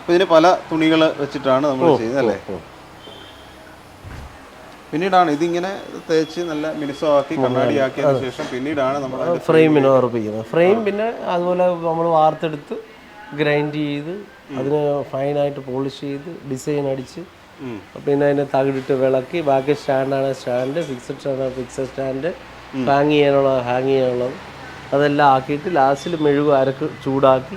ഇതിന് പല തുണികൾ വെച്ചിട്ടാണ് നമ്മൾ ചെയ്യുന്നത് അല്ലേ? പിന്നീടാണ് ഇതിങ്ങനെ തേച്ച് നല്ല മിനുസമാക്കി കണ്ണാടിയാക്കിയതിനു ശേഷം പിന്നീടാണ് നമ്മൾ ഫ്രെയിമിന് ഉറപ്പിക്കുന്നത്. ഫ്രെയിം പിന്നെ അതുപോലെ നമ്മൾ വാർത്തെടുത്ത് ഗ്രൈൻഡ് ചെയ്ത് അതിന് ഫൈനായിട്ട് പോളിഷ് ചെയ്ത് ഡിസൈൻ അടിച്ച് പിന്നെ അതിനെ തകിടിട്ട് വിളക്കി, ബാക്കി സ്റ്റാൻഡാണ് സ്റ്റാൻഡ്, ഫിക്സഡ് സ്റ്റാൻഡാണ് ഫിക്സഡ് സ്റ്റാൻഡ്, ഹാങ് ചെയ്യാനുള്ളത് അതെല്ലാം ആക്കിയിട്ട് ലാസ്റ്റിൽ മെഴുക് ചൂടാക്കി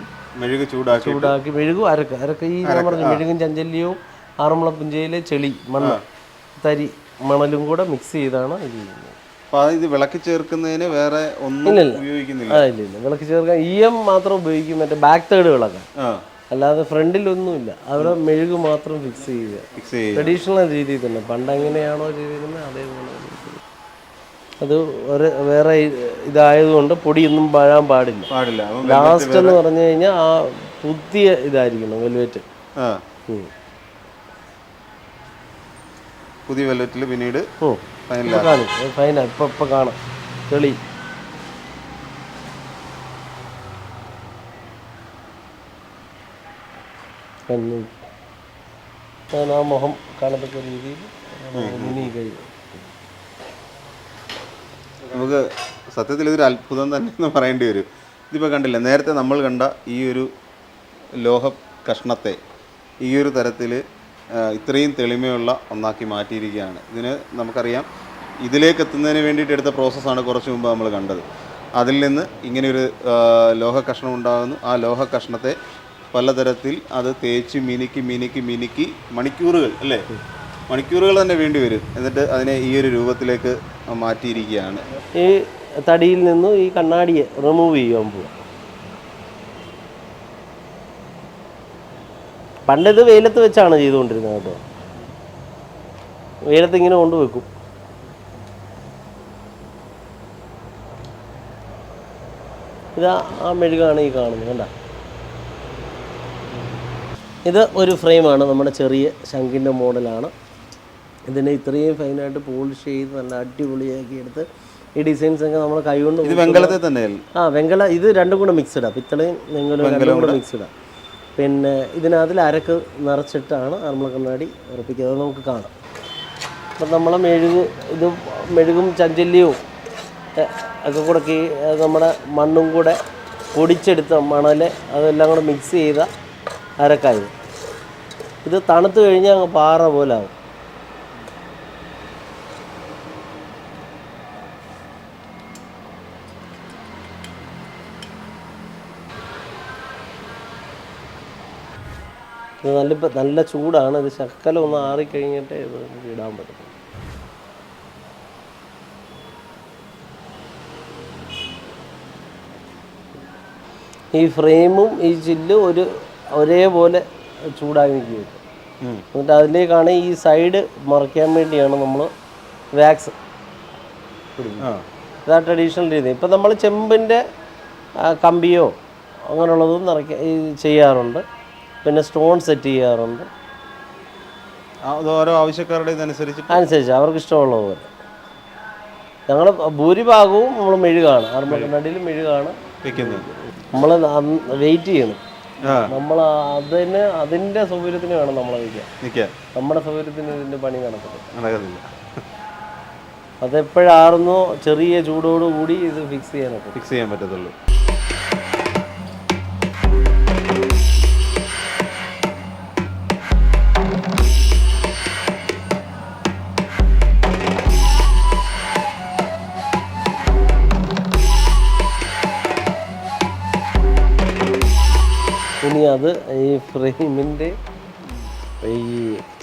മെഴുകും അരക്ക് ഈ ഞാൻ പറഞ്ഞു മെഴുകും ചഞ്ചല്യവും ആറന്മുള പുഞ്ചയിലെ ചെളി മണ്ണ് തരി മണലും കൂടെ മിക്സ് ചെയ്താണ് ഇത് ചെയ്യുന്നത്. ഇത് വിളക്കി ചേർക്കുന്നതിന് വേറെ ഒന്നും ഉപയോഗിക്കുന്നില്ല. ഇല്ല, വിളക്കി ചേർക്കാൻ മാത്രം ഉപയോഗിക്കും, മറ്റേ ബാക്ക് തേർഡ് വിളക്കാൻ. അല്ലാതെ ഫ്രണ്ടിലൊന്നുമില്ല. അവിടെ മെഴുക് മാത്രം ഫിക്സ് ചെയ്യുക. ട്രഡീഷണൽ രീതിയിൽ തന്നെ പണ്ട് എങ്ങനെയാണോ ചെയ്തിരുന്നത് അതേപോലെ. അത് വേറെ ഇതായതുകൊണ്ട് പൊടിയൊന്നും പാഴാൻ പാടില്ല. ലാസ്റ്റ് എന്ന് പറഞ്ഞു കഴിഞ്ഞാൽ ആ പുതിയ ഇതായിരിക്കണം വെൽവെറ്റ്. പുതിയ വെൽവെറ്റിൽ പിന്നീട് ഫൈനൽ ഇപ്പൊ കാണാം തെളി. ആ മുഖം കാണത്തക്ക രീതിയിൽ മിനി കഴിയും. നമുക്ക് സത്യത്തിൽ ഇതൊരു അത്ഭുതം തന്നെ എന്ന് പറയേണ്ടി വരും. ഇതിപ്പോൾ കണ്ടില്ല, നേരത്തെ നമ്മൾ കണ്ട ഈ ഒരു ലോഹ കഷ്ണത്തെ ഈ ഒരു തരത്തിൽ ഇത്രയും തെളിമയുള്ള ഒന്നാക്കി മാറ്റിയിരിക്കുകയാണ്. ഇതിന് നമുക്കറിയാം ഇതിലേക്ക് എത്തുന്നതിന് വേണ്ടിയിട്ട് എടുത്ത പ്രോസസ്സാണ് കുറച്ച് മുമ്പ് നമ്മൾ കണ്ടത്. അതിൽ നിന്ന് ഇങ്ങനെയൊരു ലോഹ കഷ്ണം ഉണ്ടാകുന്നു. ആ ലോഹ കഷ്ണത്തെ പലതരത്തിൽ അത് തേച്ച് മിനുക്കി മണിക്കൂറുകൾ അല്ലേ, മണിക്കൂറുകൾ തന്നെ വേണ്ടി വരും. എന്നിട്ട് അതിനെ ഈ ഒരു രൂപത്തിലേക്ക് മാറ്റിയിരിക്കുകയാണ്. ഈ തടിയിൽ നിന്നും ഈ കണ്ണാടിയെ റിമൂവ് ചെയ്യാൻ പോവാം. പണ്ടിത് വെയിലത്ത് വെച്ചാണ് ചെയ്തുകൊണ്ടിരുന്നത് കേട്ടോ. വെയിലത്ത് ഇങ്ങനെ കൊണ്ടുവെക്കും. ഇതാ ആ മെഴുകാണ് ഈ കാണുന്നത് കണ്ട. ഇത് ഒരു ഫ്രെയിമാണ്, നമ്മുടെ ചെറിയ ശംഖിൻ്റെ മോഡലാണ്. ഇതിനെ ഇത്രയും ഫൈനായിട്ട് പോളിഷ് ചെയ്ത് നല്ല അടിപൊളിയാക്കി എടുത്ത് ഈ ഡിസൈൻസ് ഒക്കെ നമ്മൾ കൈകൊണ്ട് വെങ്കലത്തെ തന്നെ വെങ്കല ഇത് രണ്ടും കൂടെ മിക്സ്ഡാണ്. പിത്തളയും വെങ്കലവും കൂടെ മിക്സ്ഡാണ്. പിന്നെ ഇതിനകത്തിൽ അരക്ക് നിറച്ചിട്ടാണ് ആറന്മുള കണ്ണാടി ഉറപ്പിക്കുന്നത്. അത് നമുക്ക് കാണാം. അപ്പം നമ്മൾ മെഴുകും ചഞ്ചല്യവും ഒക്കെ കൂടെ നമ്മുടെ മണ്ണും കൂടെ പൊടിച്ചെടുത്ത മണൽ അതെല്ലാം കൂടെ മിക്സ് ചെയ്ത അരക്കായത്. ഇത് തണുത്ത് കഴിഞ്ഞാൽ അങ്ങ് പാറ പോലെ ആവും. ഇത് നല്ല ചൂടാണ്. ഇത് ശക്കലം ഒന്ന് ആറിക്കഴിഞ്ഞിട്ടേ ഇത് ഇടാൻ പറ്റും. ഈ ഫ്രെയിമും ഈ ചില്ലും ഒരേപോലെ ചൂടാക്കി നിൽക്കുക. എന്നിട്ട് അതിലേക്കാണ് ഈ സൈഡ് മറയ്ക്കാൻ വേണ്ടിയാണ് നമ്മൾ വാക്സ് പിടിക്കുന്നത്. ഇതാ ട്രഡീഷണൽ രീതി. ഇപ്പം നമ്മൾ ചെമ്പിൻ്റെ കമ്പിയോ അങ്ങനെയുള്ളതും ചെയ്യാറുണ്ട്. പിന്നെ സ്റ്റോൺ സെറ്റ് ചെയ്യാറുണ്ട്. ഓരോ ആവശ്യക്കാരുടെ ഇതനുസരിച്ച് അവർക്ക് ഇഷ്ടമുള്ള പോലെ. ഞങ്ങൾ ഭൂരിഭാഗവും നമ്മൾ മെഴുകാണ്, ആറന്മുള കണ്ണാടിയിൽ മെഴുകാണ് നമ്മൾ വെയിറ്റ് ചെയ്യണം. നമ്മൾ അതിൻ്റെ സൗകര്യത്തിന് വേണം നമ്മളെ നിൽക്കാൻ. നമ്മുടെ സൗകര്യത്തിന് ഇതിൻ്റെ പണി നടക്കത്തില്ല. അതെപ്പോഴാറുന്നോ ചെറിയ ചൂടോടുകൂടി ഇത് ഫിക്സ് ചെയ്യാൻ പറ്റത്തുള്ളൂ. ഇനി അത് ഈ ഫ്രെയിമിൻ്റെ ഈ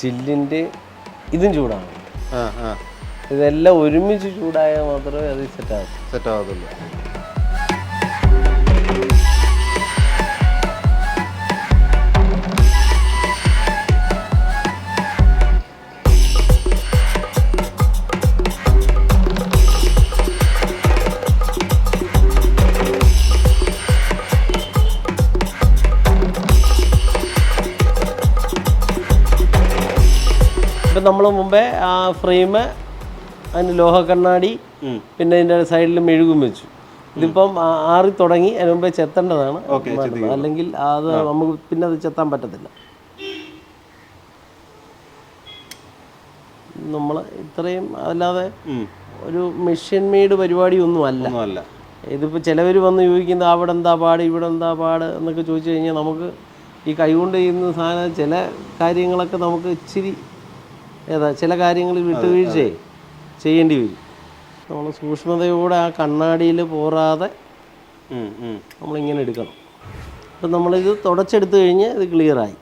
ചില്ലിൻ്റെ ഇതും ചൂടാണ്. ഇതെല്ലാം ഒരുമിച്ച് ചൂടായാൽ മാത്രമേ അത് സെറ്റാകത്തുള്ളൂ. ഇപ്പം നമ്മൾ മുമ്പേ ആ ഫ്രെയിം അതിന് ലോഹ കണ്ണാടി പിന്നെ അതിൻ്റെ സൈഡിൽ മെഴുകും വെച്ചു. ഇതിപ്പം ആറി തുടങ്ങി അതിന് മുമ്പേ ചെത്തേണ്ടതാണ്, അല്ലെങ്കിൽ അത് നമുക്ക് പിന്നെ അത് ചെത്താൻ പറ്റത്തില്ല. നമ്മൾ ഇത്രയും അല്ലാതെ ഒരു മെഷീൻ മെയ്ഡ് പരിപാടിയൊന്നും അല്ല. ഇതിപ്പോൾ ചിലവർ വന്ന് ചോദിക്കുന്നത് അവിടെ എന്താ പാട് ഇവിടെ എന്താ പാട് എന്നൊക്കെ ചോദിച്ചു കഴിഞ്ഞാൽ നമുക്ക് ഈ കൈകൊണ്ട് ചെയ്യുന്ന സാധനം ചില കാര്യങ്ങളൊക്കെ നമുക്ക് ഇച്ചിരി ചില കാര്യങ്ങൾ വിട്ടുവീഴ്ച ചെയ്യേണ്ടി വരും. നമ്മൾ സൂക്ഷ്മതയോടെ ആ കണ്ണാടിയിൽ പോറാതെ നമ്മളിങ്ങനെ എടുക്കണം. അപ്പം നമ്മളിത് തുടച്ചെടുത്ത് കഴിഞ്ഞ് ഇത് ക്ലിയറായി,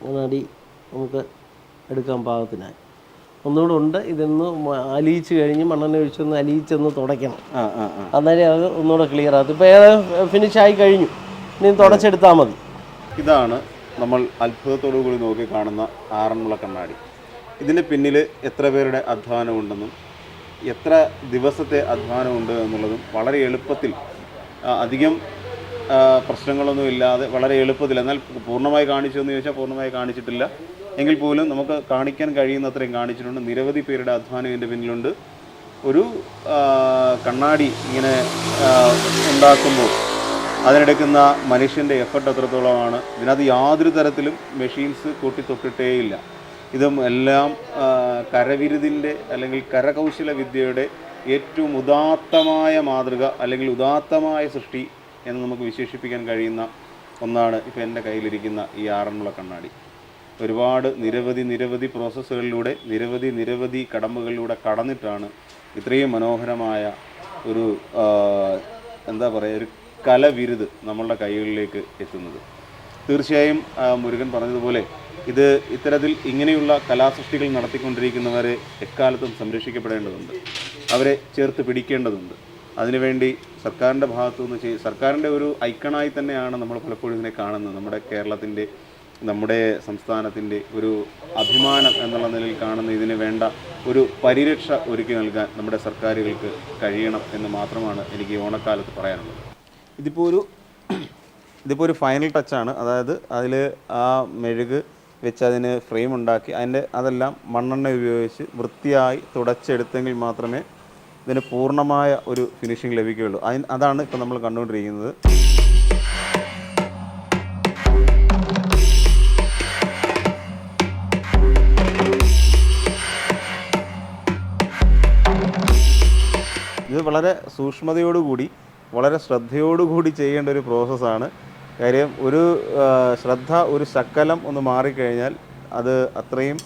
കണ്ണാടി നമുക്ക് എടുക്കാൻ പാകത്തിനായി. ഒന്നുകൂടെ ഉണ്ട്, ഇതൊന്ന് അലിയിച്ച് കഴിഞ്ഞ് മണ്ണെണ്ണ ഒഴിച്ചൊന്ന് അലിയിച്ചൊന്ന് തുടയ്ക്കണം, അന്നേരം അത് ഒന്നുകൂടെ ക്ലിയർ ആകും. ഇപ്പോൾ ഏതാ ഫിനിഷായി കഴിഞ്ഞു, ഇനി തുടച്ചെടുത്താൽ മതി. ഇതാണ് നമ്മൾ അത്ഭുതത്തോടു കൂടി നോക്കി കാണുന്ന ആറന്മുള കണ്ണാടി. ഇതിന് പിന്നിൽ എത്ര പേരുടെ അധ്വാനമുണ്ടെന്നും എത്ര ദിവസത്തെ അധ്വാനമുണ്ട് എന്നുള്ളതും വളരെ എളുപ്പത്തിൽ, അധികം പ്രശ്നങ്ങളൊന്നും ഇല്ലാതെ വളരെ എളുപ്പത്തിൽ, എന്നാൽ പൂർണ്ണമായി കാണിച്ചു എന്ന് ചോദിച്ചാൽ പൂർണ്ണമായി കാണിച്ചിട്ടില്ല എങ്കിൽ പോലും നമുക്ക് കാണിക്കാൻ കഴിയുന്നത്രയും കാണിച്ചിട്ടുണ്ട്. നിരവധി പേരുടെ അധ്വാനം ഇതിൻ്റെ പിന്നിലുണ്ട്. ഒരു കണ്ണാടി ഇങ്ങനെ ഉണ്ടാക്കുമ്പോൾ അതിനെടുക്കുന്ന മനുഷ്യൻ്റെ എഫർട്ട് എത്രത്തോളമാണ്. ഇതിനകത്ത് യാതൊരു തരത്തിലും മെഷീൻസ് കൂട്ടിത്തൊട്ടിട്ടേയില്ല. ഇതും എല്ലാം കരവിരുതിൻ്റെ അല്ലെങ്കിൽ കരകൗശല വിദ്യയുടെ ഏറ്റവും ഉദാത്തമായ മാതൃക അല്ലെങ്കിൽ ഉദാത്തമായ സൃഷ്ടി എന്ന് നമുക്ക് വിശേഷിപ്പിക്കാൻ കഴിയുന്ന ഒന്നാണ് ഇപ്പോൾ എൻ്റെ കയ്യിലിരിക്കുന്ന ഈ ആറന്മുള കണ്ണാടി. ഒരുപാട് നിരവധി പ്രോസസ്സുകളിലൂടെ നിരവധി കടമ്പകളിലൂടെ കടന്നിട്ടാണ് ഇത്രയും മനോഹരമായ ഒരു എന്താ പറയുക ഒരു കലവിരുത് നമ്മളുടെ കൈകളിലേക്ക് എത്തുന്നത്. തീർച്ചയായും മുരുകൻ പറഞ്ഞതുപോലെ ഇത് ഇത്തരത്തിൽ ഇങ്ങനെയുള്ള കലാസൃഷ്ടികൾ നടത്തിക്കൊണ്ടിരിക്കുന്നവരെ എക്കാലത്തും സംരക്ഷിക്കപ്പെടേണ്ടതുണ്ട്, അവരെ ചേർത്ത് പിടിക്കേണ്ടതുണ്ട്. അതിനുവേണ്ടി സർക്കാരിൻ്റെ ഭാഗത്തുനിന്ന് സർക്കാരിൻ്റെ ഒരു ഐക്കണായി തന്നെയാണ് നമ്മൾ പലപ്പോഴും ഇതിനെ കാണുന്നത്. നമ്മുടെ കേരളത്തിൻ്റെ, നമ്മുടെ സംസ്ഥാനത്തിൻ്റെ ഒരു അഭിമാനം എന്നുള്ള നിലയിൽ കാണുന്ന ഇതിന് വേണ്ട ഒരു പരിരക്ഷ ഒരുക്കി നൽകാൻ നമ്മുടെ സർക്കാരുകൾക്ക് കഴിയണം എന്ന് മാത്രമാണ് എനിക്ക് ഈ ഓണക്കാലത്ത് പറയാനുള്ളത്. ഇതിപ്പോൾ ഒരു ഫൈനൽ ടച്ചാണ്. അതായത് അതിൽ ആ മെഴുക് വെച്ച് അതിന് ഫ്രെയിം ഉണ്ടാക്കി അതെല്ലാം മണ്ണെണ്ണ ഉപയോഗിച്ച് വൃത്തിയായി തുടച്ചെടുത്തെങ്കിൽ മാത്രമേ ഇതിന് പൂർണ്ണമായ ഒരു ഫിനിഷിംഗ് ലഭിക്കുകയുള്ളൂ. അതാണ് ഇപ്പോൾ നമ്മൾ കണ്ടുകൊണ്ടിരിക്കുന്നത്. ഇത് വളരെ സൂക്ഷ്മതയോടുകൂടി വളരെ ശ്രദ്ധയോടുകൂടി ചെയ്യേണ്ട ഒരു പ്രോസസ്സാണ്. കാര്യം ഒരു ശ്രദ്ധ ഒരു ശകലം ഒന്ന് മാറിക്കഴിഞ്ഞാൽ അത് അത്രയും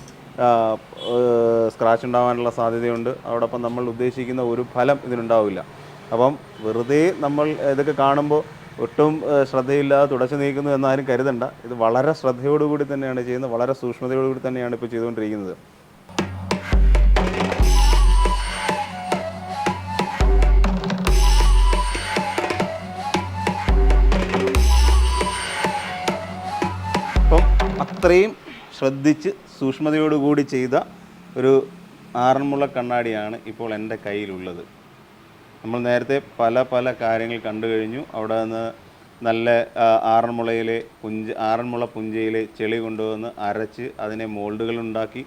സ്ക്രാച്ച് ഉണ്ടാകാനുള്ള സാധ്യതയുണ്ട്. അതോടൊപ്പം നമ്മൾ ഉദ്ദേശിക്കുന്ന ഒരു ഫലം ഇതിനുണ്ടാവില്ല. അപ്പം വെറുതെ നമ്മൾ ഇതൊക്കെ കാണുമ്പോൾ ഒട്ടും ശ്രദ്ധയില്ലാതെ തുടച്ചു നീക്കുന്നു എന്നാരും കരുതണ്ട. ഇത് വളരെ ശ്രദ്ധയോടുകൂടി തന്നെയാണ് ചെയ്യുന്നത്, വളരെ സൂക്ഷ്മതയോടുകൂടി തന്നെയാണ് ഇപ്പോൾ ചെയ്തുകൊണ്ടിരിക്കുന്നത്. അത്രയും ശ്രദ്ധിച്ച് സൂക്ഷ്മതയോടുകൂടി ചെയ്ത ഒരു ആറന്മുള കണ്ണാടിയാണ് ഇപ്പോൾ എൻ്റെ കയ്യിലുള്ളത്. നമ്മൾ നേരത്തെ പല കാര്യങ്ങൾ കണ്ടു കഴിഞ്ഞു. അവിടെ നിന്ന് നല്ല ആറന്മുള പുഞ്ചയിലെ ചെളി കൊണ്ടുവന്ന് അരച്ച് അതിനെ മോൾഡുകൾ ഉണ്ടാക്കി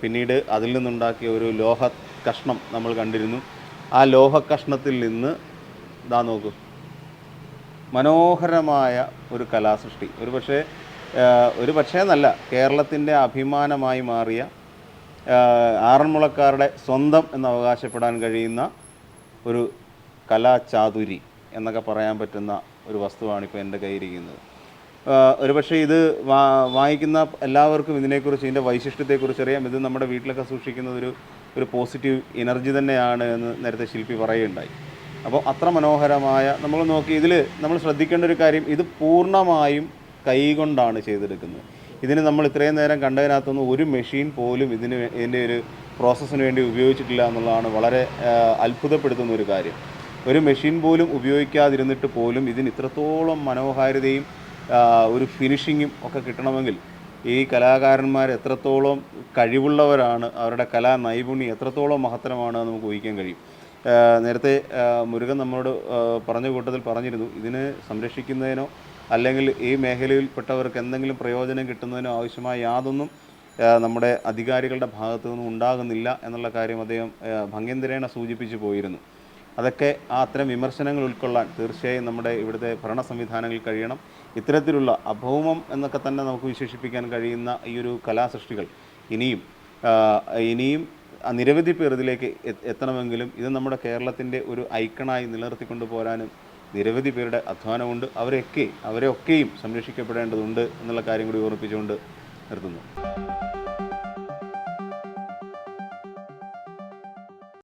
പിന്നീട് അതിൽ നിന്നുണ്ടാക്കിയ ഒരു ലോഹ കഷ്ണം നമ്മൾ കണ്ടിരുന്നു. ആ ലോഹ കഷ്ണത്തിൽ നിന്ന് ഇതാ നോക്കൂ, മനോഹരമായ ഒരു കലാസൃഷ്ടി. ഒരു പക്ഷേ എന്നല്ല, കേരളത്തിൻ്റെ അഭിമാനമായി മാറിയ ആറന്മുളക്കാരുടെ സ്വന്തം എന്ന് അവകാശപ്പെടാൻ കഴിയുന്ന ഒരു കലാചാതുരി എന്നൊക്കെ പറയാൻ പറ്റുന്ന ഒരു വസ്തുവാണ് ഇപ്പോൾ എൻ്റെ കയ്യിരിക്കുന്നത്. ഒരുപക്ഷെ ഇത് വാങ്ങിക്കുന്ന എല്ലാവർക്കും ഇതിനെക്കുറിച്ച്, ഇതിൻ്റെ വൈശിഷ്ട്യത്തെക്കുറിച്ച് അറിയാം. ഇത് നമ്മുടെ വീട്ടിലൊക്കെ സൂക്ഷിക്കുന്നത് ഒരു പോസിറ്റീവ് എനർജി തന്നെയാണ് എന്ന് നേരത്തെ ശില്പി പറയുകയുണ്ടായി. അപ്പോൾ അത്ര മനോഹരമായ നമ്മൾ നോക്കി ഇതിൽ നമ്മൾ ശ്രദ്ധിക്കേണ്ട ഒരു കാര്യം, ഇത് പൂർണ്ണമായും കൈകൊണ്ടാണ് ചെയ്തെടുക്കുന്നത്. ഇതിന് നമ്മൾ ഇത്രയും നേരം കണ്ടതിനകത്തൊന്നും ഒരു മെഷീൻ പോലും ഇതിൻ്റെ ഒരു പ്രോസസ്സിന് വേണ്ടി ഉപയോഗിച്ചിട്ടില്ല എന്നുള്ളതാണ് വളരെ അത്ഭുതപ്പെടുത്തുന്ന ഒരു കാര്യം. ഒരു മെഷീൻ പോലും ഉപയോഗിക്കാതിരുന്നിട്ട് പോലും ഇതിന് ഇത്രത്തോളം മനോഹാരിതയും ഒരു ഫിനിഷിങ്ങും ഒക്കെ കിട്ടണമെങ്കിൽ ഈ കലാകാരന്മാർ എത്രത്തോളം കഴിവുള്ളവരാണ്, അവരുടെ കലാ നൈപുണ്യം എത്രത്തോളം മഹത്തരമാണ് നമുക്ക് ഊഹിക്കാൻ കഴിയും. നേരത്തെ മുരുകൻ നമ്മളോട് പറഞ്ഞ കൂട്ടത്തിൽ പറഞ്ഞിരുന്നു, ഇതിനെ സംരക്ഷിക്കുന്നതിനോ അല്ലെങ്കിൽ ഈ മേഖലയിൽപ്പെട്ടവർക്ക് എന്തെങ്കിലും പ്രയോജനം കിട്ടുന്നതിനോ ആവശ്യമായ യാതൊന്നും നമ്മുടെ അധികാരികളുടെ ഭാഗത്തു നിന്നും ഉണ്ടാകുന്നില്ല എന്നുള്ള കാര്യം അദ്ദേഹം ഭംഗ്യന്തരേണ സൂചിപ്പിച്ചു പോയിരുന്നു. അതൊക്കെ അത്തരം വിമർശനങ്ങൾ ഉൾക്കൊള്ളാൻ തീർച്ചയായും നമ്മുടെ ഇവിടുത്തെ ഭരണ സംവിധാനങ്ങൾ കഴിയണം. ഇത്തരത്തിലുള്ള അഭൗമം എന്നൊക്കെ തന്നെ നമുക്ക് വിശേഷിപ്പിക്കാൻ കഴിയുന്ന ഈ ഒരു കലാസൃഷ്ടികൾ ഇനിയും നിരവധി പേർ ഇതിലേക്ക് എത്തണമെങ്കിലും ഇത് നമ്മുടെ കേരളത്തിൻ്റെ ഒരു ഐക്കണായി നിലനിർത്തിക്കൊണ്ട് പോരാനും നിരവധി പേരുടെ അധ്വാനമുണ്ട്. അവരെയൊക്കെയും സംരക്ഷിക്കപ്പെടേണ്ടതുണ്ട് എന്നുള്ള കാര്യം കൂടി ഓർമ്മിപ്പിച്ചുകൊണ്ട് നിർത്തുന്നു.